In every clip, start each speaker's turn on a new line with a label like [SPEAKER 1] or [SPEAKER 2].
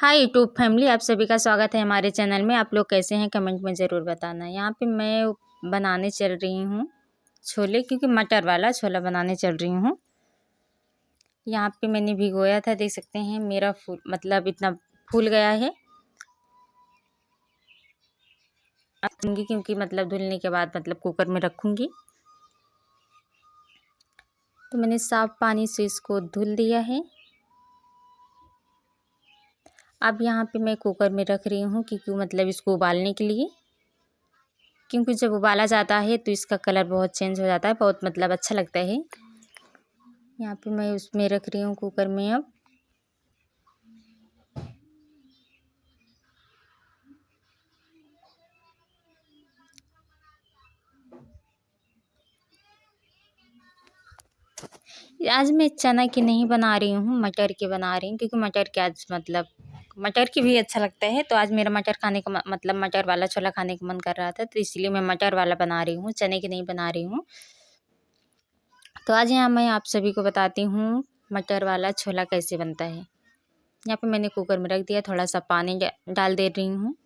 [SPEAKER 1] Hi YouTube family, आप सभी का स्वागत है हमारे चैनल में। आप लोग कैसे हैं कमेंट में ज़रूर बताना। यहाँ पे मैं बनाने चल रही हूँ छोले, क्योंकि मटर वाला छोला बनाने चल रही हूँ। यहाँ पे मैंने भिगोया था, देख सकते हैं मेरा इतना फूल गया है। दूंगी क्योंकि धुलने के बाद कुकर में रखूँगी। तो मैंने साफ पानी से इसको धुल दिया है। अब यहाँ पे मैं कुकर में रख रही हूँ क्योंकि इसको उबालने के लिए, क्योंकि जब उबाला जाता है तो इसका कलर बहुत चेंज हो जाता है, बहुत अच्छा लगता है। यहाँ पे मैं उसमें रख रही हूँ कुकर में। अब आज मैं चना की नहीं बना रही हूँ, मटर की बना रही हूँ, क्योंकि मटर के आज मटर की भी अच्छा लगता है। तो आज मेरा मटर खाने का मटर वाला छोला खाने का मन कर रहा था, तो इसलिए मैं मटर वाला बना रही हूँ, चने की नहीं बना रही हूँ। तो आज यहाँ मैं आप सभी को बताती हूँ मटर वाला छोला कैसे बनता है। यहाँ पे मैंने कुकर में रख दिया, थोड़ा सा पानी डाल दे रही हूँ।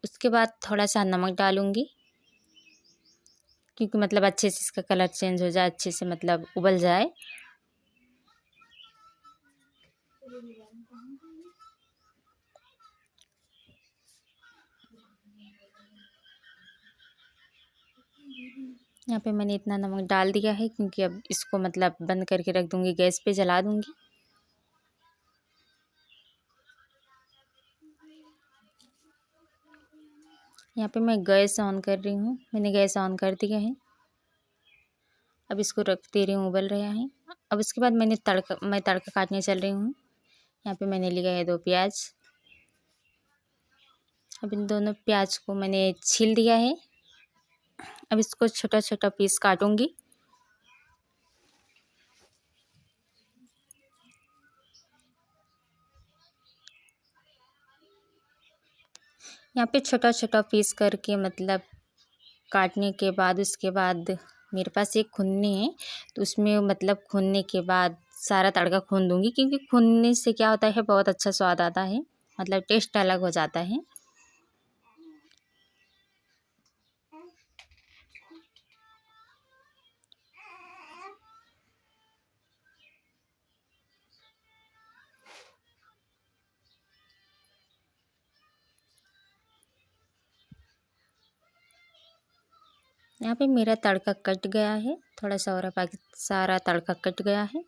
[SPEAKER 1] उसके बाद थोड़ा सा नमक डालूँगी, क्योंकि अच्छे से इसका कलर चेंज हो जाए, अच्छे से उबल जाए। यहाँ पे मैंने इतना नमक डाल दिया है, क्योंकि अब इसको बंद करके रख दूँगी, गैस पे जला दूँगी। यहाँ पे मैं गैस ऑन कर रही हूँ, मैंने गैस ऑन कर दिया है। अब इसको रख दे रही हूँ, उबल रहा है। अब उसके बाद मैं तड़का काटने चल रही हूँ। यहाँ पे मैंने लिया है 2 प्याज। अब इन दोनों प्याज को मैंने छील दिया है। अब इसको छोटा छोटा पीस काटूंगी। यहाँ पे छोटा छोटा पीस करके काटने के बाद उसके बाद मेरे पास एक खुन्नी है, तो उसमें खुन्ने के बाद सारा तड़का खून दूंगी, क्योंकि खूनने से क्या होता है, बहुत अच्छा स्वाद आता है, टेस्ट अलग हो जाता है। यहाँ पे मेरा तड़का कट गया है, थोड़ा सा और बाकी सारा तड़का कट गया है।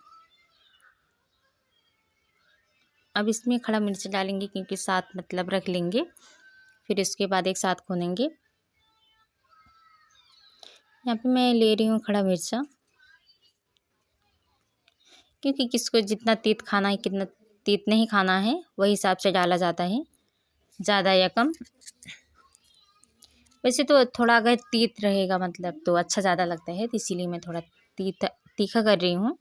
[SPEAKER 1] अब इसमें खड़ा मिर्च डालेंगे, क्योंकि साथ रख लेंगे, फिर इसके बाद एक साथ भूनेंगे। यहाँ पे मैं ले रही हूँ खड़ा मिर्चा, क्योंकि किसको जितना तीत खाना है, कितना तीत नहीं खाना है, वही हिसाब से डाला जाता है, ज़्यादा या कम। वैसे तो थोड़ा अगर तीत रहेगा तो अच्छा ज़्यादा लगता है, तो इसीलिए मैं थोड़ा तीखा कर रही हूँ।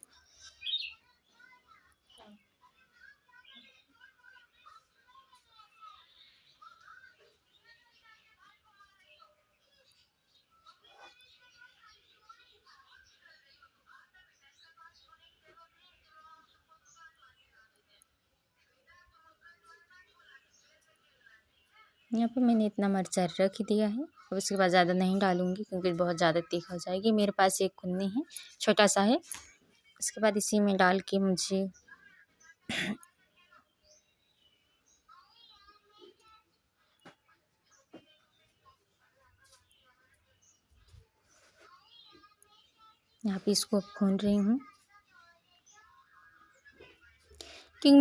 [SPEAKER 1] यहाँ पे मैंने इतना मिर्चा रख दिया है। अब उसके बाद ज़्यादा नहीं डालूँगी, क्योंकि बहुत ज़्यादा तीखा हो जाएगी। मेरे पास एक खुन्नी है, छोटा सा है। इसके बाद इसी में डाल के मुझे यहाँ पे इसको भून रही हूँ, क्योंकि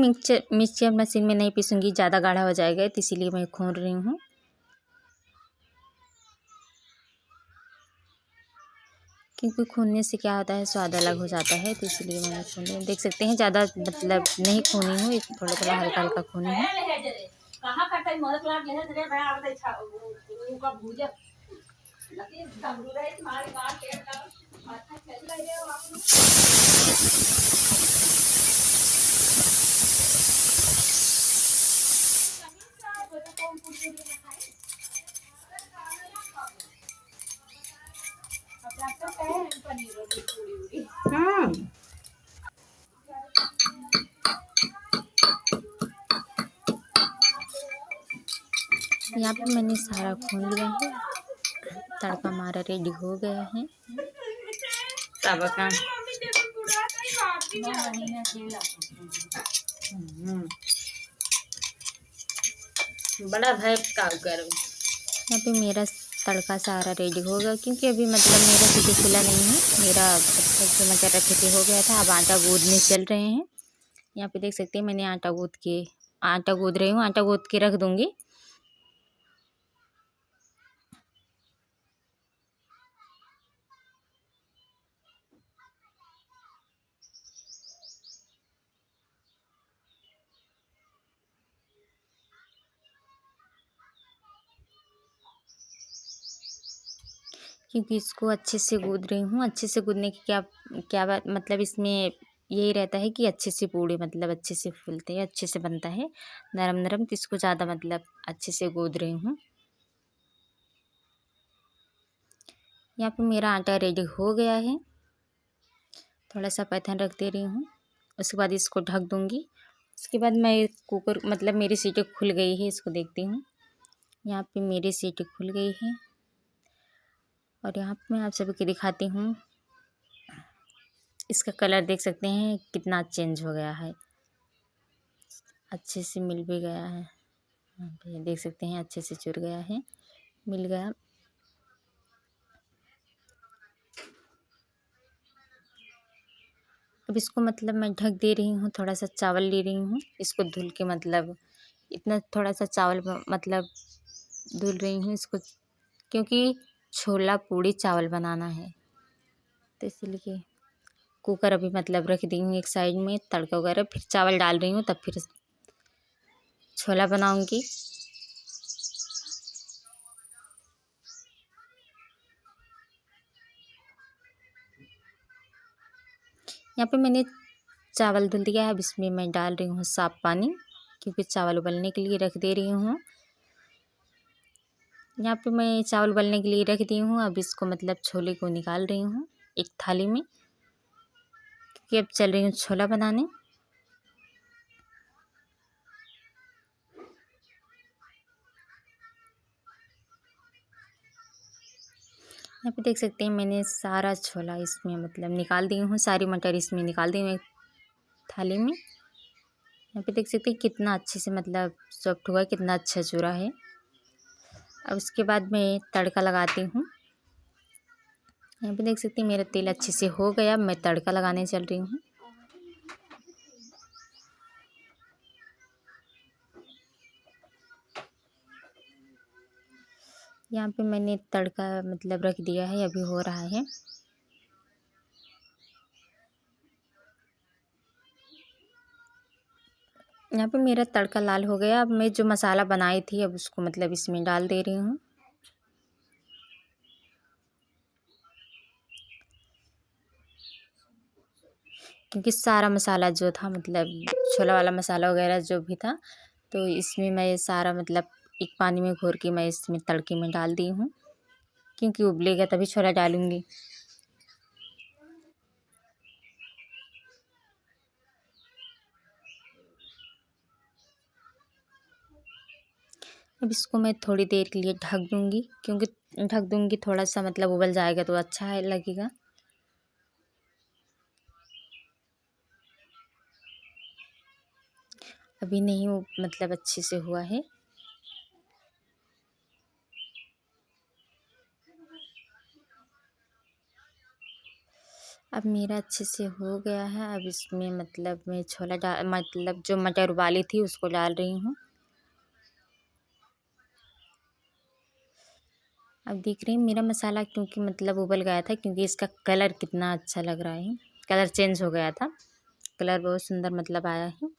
[SPEAKER 1] मिक्सचर मशीन में नहीं पीसूँगी, ज़्यादा गाढ़ा हो जाएगा, तो इसीलिए मैं भून रही हूँ। क्योंकि खूनने से क्या होता है, स्वाद अलग हो जाता है, तो इसलिए मैंने खून रही हूँ। देख सकते हैं ज़्यादा नहीं खूनी हूँ, थोड़ा थोड़ा हल्का हल्का खूनी हूँ। यहाँ पे मैंने सारा भून लिया है, तड़का हमारा रेडी हो गया है। तब का बड़ा भाई का करो। यहाँ पे मेरा तड़का सारा रेडी हो गया, क्योंकि अभी मतलब मेरा सीधे खुला नहीं है, मेरा जो मटर रखे थे हो गया था। अब आटा गूँदने चल रहे हैं। यहाँ पे देख सकते हैं मैंने आटा गूँद रही हूँ, आटा गूँद के रख दूँगी। क्योंकि इसको अच्छे से गूँद रही हूँ। अच्छे से गूँदने की क्या बात मतलब इसमें यही रहता है कि अच्छे से पूड़ी मतलब अच्छे से फूलते हैं, अच्छे से बनता है नरम नरम। तो इसको ज़्यादा मतलब अच्छे से गूँद रही हूँ। यहाँ पे मेरा आटा रेडी हो गया है। थोड़ा सा पैथन रख दे रही हूँ, उसके बाद इसको ढक दूँगी। उसके बाद मैं कुकर मतलब मेरी सीटी खुल गई है, इसको देखती हूँ। यहाँ पे मेरी सीटी खुल गई है और यहाँ पे मैं आप सभी को दिखाती हूँ। इसका कलर देख सकते हैं कितना चेंज हो गया है, अच्छे से मिल भी गया है। यहाँ पे देख सकते हैं अच्छे से चुर गया है, मिल गया। अब इसको मतलब मैं ढक दे रही हूँ। थोड़ा सा चावल ले रही हूँ, इसको धुल के मतलब इतना थोड़ा सा चावल मतलब धुल रही हूँ इसको, क्योंकि छोला पूड़ी चावल बनाना है। तो इसलिए कुकर अभी मतलब रख दी हूँ एक साइड में, तड़का वगैरह, फिर चावल डाल रही हूँ, तब फिर छोला बनाऊँगी। यहाँ पे मैंने चावल धुल दिया है। अब इसमें मैं डाल रही हूँ साफ पानी, क्योंकि चावल उबलने के लिए रख दे रही हूँ। यहाँ पे मैं चावल उबलने के लिए रख दी हूँ। अब इसको मतलब छोले को निकाल रही हूँ एक थाली में, क्योंकि अब चल रही हूँ छोला बनाने। यहाँ पे देख सकते हैं मैंने सारा छोला इसमें मतलब निकाल दी हूँ, सारी मटर इसमें निकाल दी हूँ एक थाली में। यहाँ पे देख सकते हैं कितना अच्छे से मतलब सॉफ्ट हुआ है, कितना अच्छा चूरा है। अब उसके बाद मैं तड़का लगाती हूँ। यहाँ पे देख सकते हैं मेरा तेल अच्छे से हो गया, मैं तड़का लगाने चल रही हूँ। यहाँ पे मैंने तड़का मतलब रख दिया है, अभी हो रहा है। यहाँ पे मेरा तड़का लाल हो गया। अब मैं जो मसाला बनाई थी अब उसको मतलब इसमें डाल दे रही हूँ। क्योंकि सारा मसाला जो था मतलब छोला वाला मसाला वगैरह जो भी था, तो इसमें मैं सारा मतलब एक पानी में घोर के मैं इसमें तड़के में डाल दी हूँ, क्योंकि उबलेगा तभी छोला डालूँगी। अब इसको मैं थोड़ी देर के लिए ढक दूँगी, क्योंकि ढक दूँगी थोड़ा सा मतलब उबल जाएगा तो अच्छा है लगेगा। अभी नहीं वो मतलब अच्छे से हुआ है। अब मेरा अच्छे से हो गया है। अब इसमें मतलब मैं छोला मतलब जो मटर उबाली थी उसको डाल रही हूँ। अब देख रही हूँ मेरा मसाला क्योंकि मतलब उबल गया था, क्योंकि इसका कलर कितना अच्छा लग रहा है, कलर चेंज हो गया था, कलर बहुत सुंदर मतलब आया है।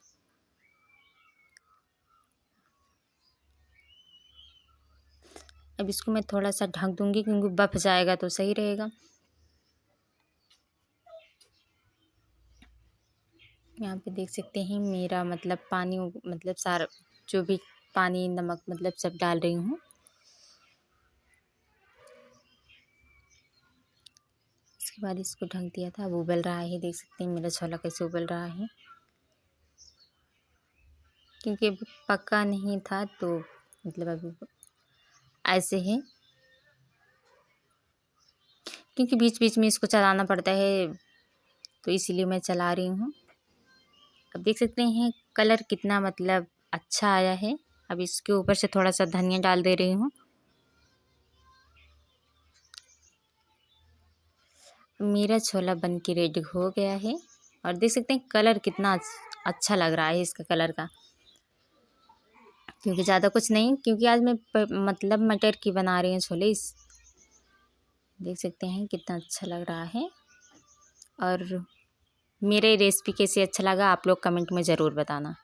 [SPEAKER 1] अब इसको मैं थोड़ा सा ढक दूँगी, क्योंकि बफ जाएगा तो सही रहेगा। यहाँ पे देख सकते हैं मेरा मतलब पानी मतलब सारा जो भी पानी नमक मतलब सब डाल रही हूँ। इसके बाद इसको ढक दिया था। अब उबल रहा है, देख सकते हैं मेरा छोला कैसे उबल रहा है, क्योंकि अभी पका नहीं था तो मतलब अभी ऐसे है, क्योंकि बीच बीच में इसको चलाना पड़ता है तो इसीलिए मैं चला रही हूँ। अब देख सकते हैं कलर कितना मतलब अच्छा आया है। अब इसके ऊपर से थोड़ा सा धनिया डाल दे रही हूँ। मेरा छोला बन के रेडी हो गया है और देख सकते हैं कलर कितना अच्छा लग रहा है इसका कलर का, क्योंकि ज़्यादा कुछ नहीं, क्योंकि आज मैं मतलब मटर की बना रही हूँ छोले। इस देख सकते हैं कितना अच्छा लग रहा है। और मेरे रेसिपी कैसे अच्छा लगा आप लोग कमेंट में ज़रूर बताना।